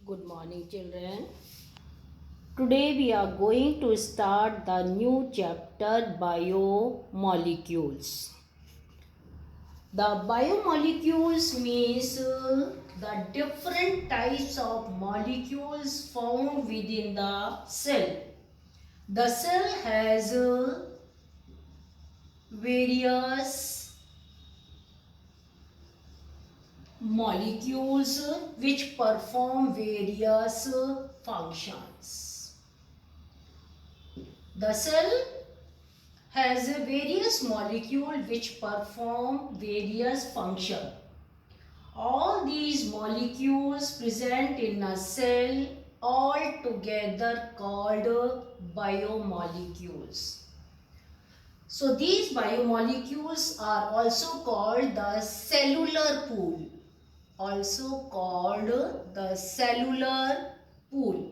Good morning, children. Today we are going to start the new chapter biomolecules. The biomolecules means the different types of molecules found within the cell. The cell has various molecules which perform various functions. The cell has various molecules which perform various functions. All these molecules present in a cell all together called biomolecules. So these biomolecules are also called the cellular pool. Also called the cellular pool.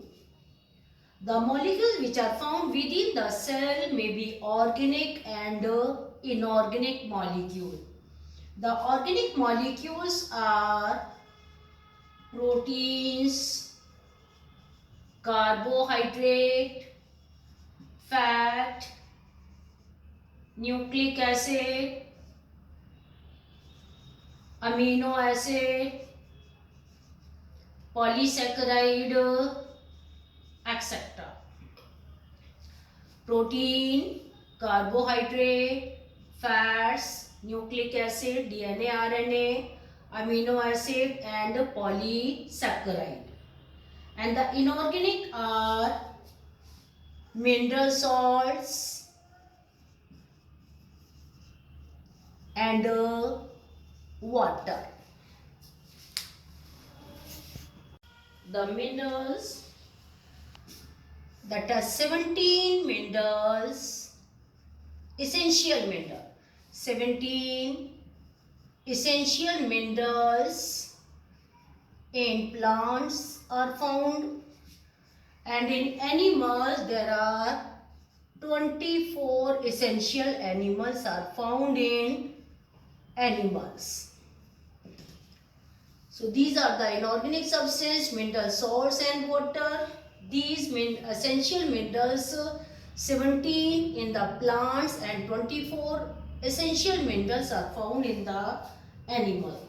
The molecules which are found within the cell may be organic and inorganic molecule. The organic molecules are proteins, carbohydrate, fat, nucleic acid, amino acid, polysaccharide, etc. Protein, carbohydrate, fats, nucleic acid, DNA, RNA, amino acid and polysaccharide. And the inorganic are mineral salts and water. The minerals, that are 17 minerals, essential mineral. 17 essential minerals in plants are found, and in animals there are 24 essential animals are found in animals. So these are the inorganic substance, mineral salts and water. These essential minerals 17 in the plants and 24 essential minerals are found in the animal.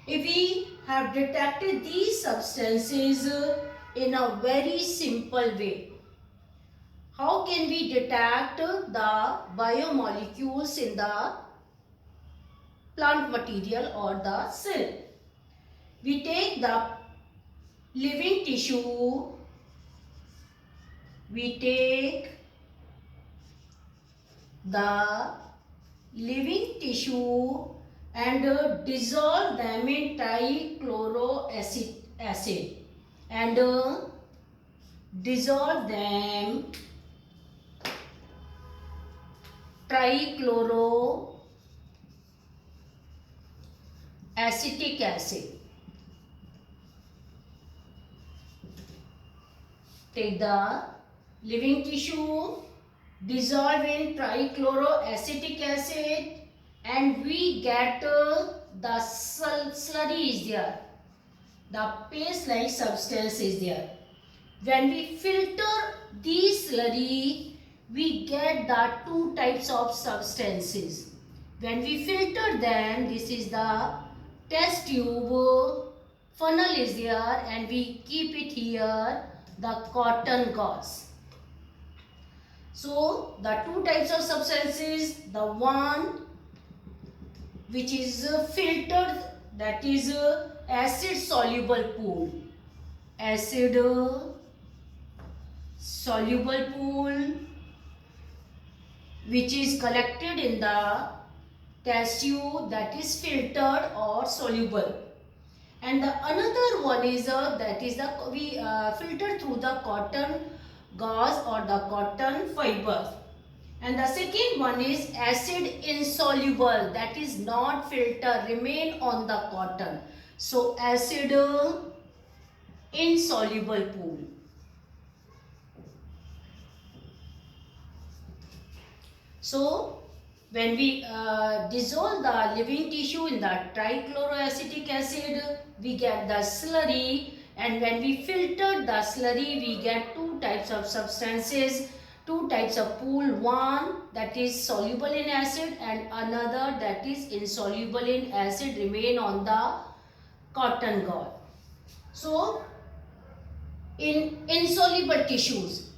If we have detected these substances in a very simple way, how can we detect the biomolecules in the plant material or the cell? We take the living tissue, we take the living tissue and dissolve them in trichloroacid and dissolve them trichloroacetic acid. Take the living tissue, dissolve in trichloroacetic acid and we get the slurry is there. The paste-like substance is there. When we filter these slurry, we get the two types of substances. When we filter them, this is the test tube, funnel is there and we keep it here, the cotton gauze. So the two types of substances, the one which is filtered, that is acid soluble pool. Acid soluble pool which is collected in the test tube, that is filtered or soluble. And the another one is that is the we filter through the cotton gauze or the cotton fiber. And the second one is acid insoluble, that is not filter, remain on the cotton. So acid insoluble pool. So when we dissolve the living tissue in the trichloroacetic acid, we get the slurry And when we filter the slurry, we get two types of substances, two types of pool. One that is soluble in acid and another that is insoluble in acid remain on the cotton gauze. So, in insoluble tissues,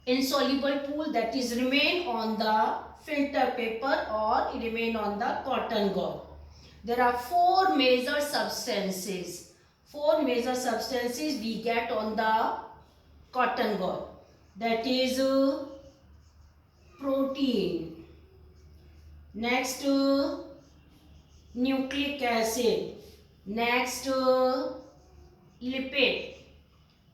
insoluble pool, that is remain on the filter paper or remain on the cotton gauze. There are four major substances. Four major substances we get on the cotton gauze. That is protein. Next nucleic acid. Next lipid.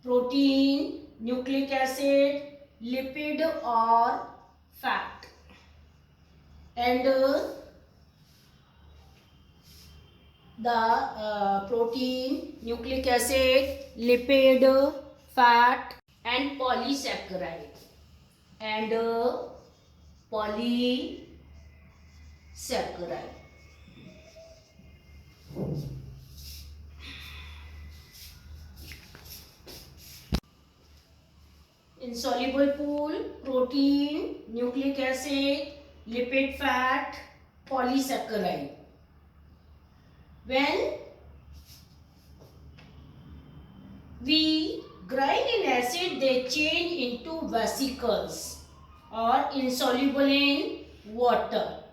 Protein, nucleic acid, lipid or fat. And the protein, nucleic acid, lipid, fat and polysaccharide. And polysaccharide. Insoluble pool, protein, nucleic acid, lipid, fat, polysaccharide. When we grind in acid, they change into vesicles or insoluble in water.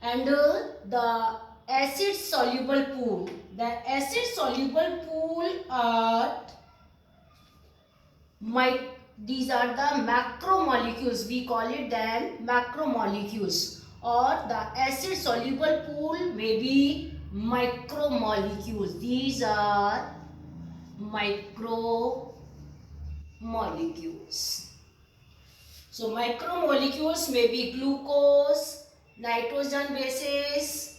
And the acid soluble pool. The acid soluble pool are these are the macromolecules. We call it then macromolecules. Or the acid soluble pool may be micromolecules. These are micromolecules. So micromolecules may be glucose, nitrogen bases,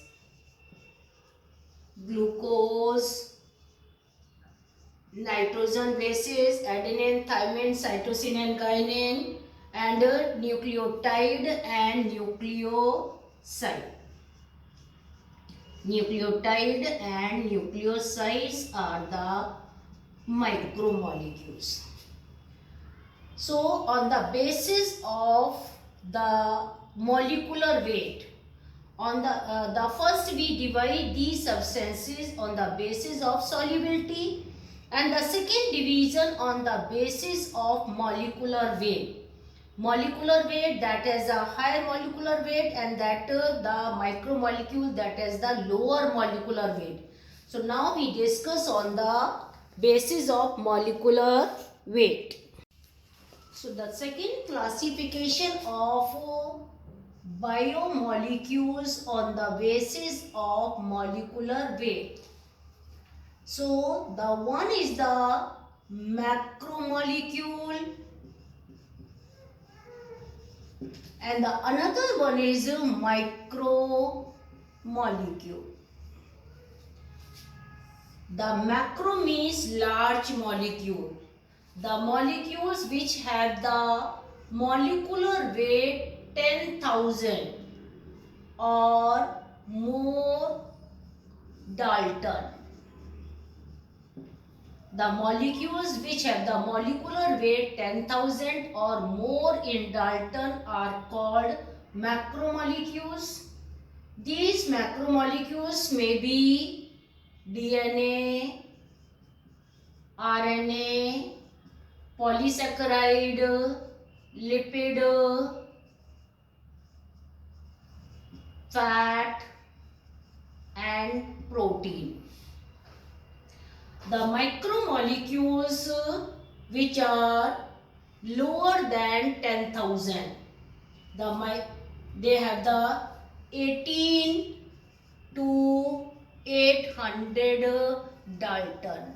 adenine, thymine, cytosine and guanine, and nucleotide and nucleoside. Nucleotide and nucleosides are the micromolecules. So on the basis of the molecular weight, on the first we divide these substances on the basis of solubility, and the second division on the basis of molecular weight. Molecular weight, that is a higher molecular weight, and that the micromolecule, that is the lower molecular weight. So now we discuss on the basis of molecular weight. So the second classification of biomolecules on the basis of molecular weight. So the one is the macromolecule and the another one is a micromolecule. The macro means large molecule. The molecules which have the molecular weight 10,000 or more Dalton. The molecules which have the molecular weight 10,000 or more in Dalton are called macromolecules. These macromolecules may be DNA, RNA, polysaccharide, lipid, fat and protein. The micromolecules which are lower than 10,000, they have the 18 to 800 Dalton.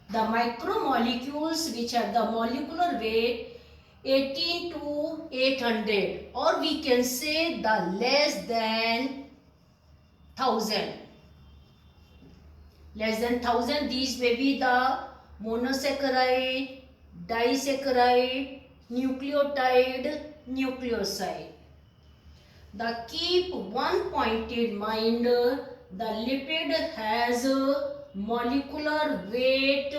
The macromolecules which have the molecular weight 18 to 800, or we can say the less than 1000. Less than 1000, these may be the monosaccharide, disaccharide, nucleotide, nucleoside. The keep one point in mind, the lipid has molecular weight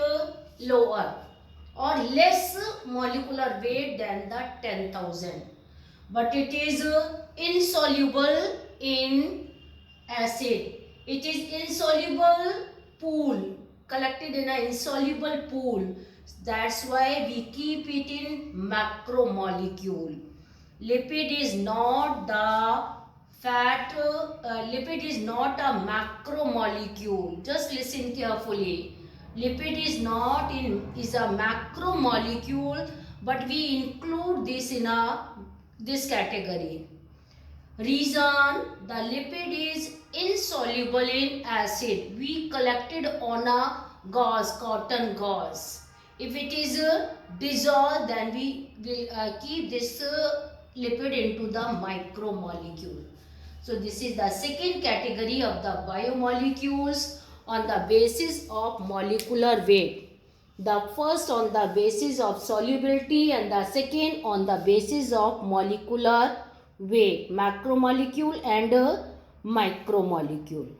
lower or less molecular weight than the 10,000, but it is insoluble in acid. It is insoluble pool, collected in an insoluble pool. That's why we keep it in macromolecule. Lipid is not the fat, lipid is not a macromolecule. Just listen carefully. Lipid is not is a macromolecule, but we include this in this category. Reason, the lipid is insoluble in acid. We collected on a gauze, cotton gauze. If it is dissolved, then we will keep this lipid into the micromolecule. So this is the second category of the biomolecules on the basis of molecular weight. The first on the basis of solubility and the second on the basis of molecular weight, macromolecule and micromolecule.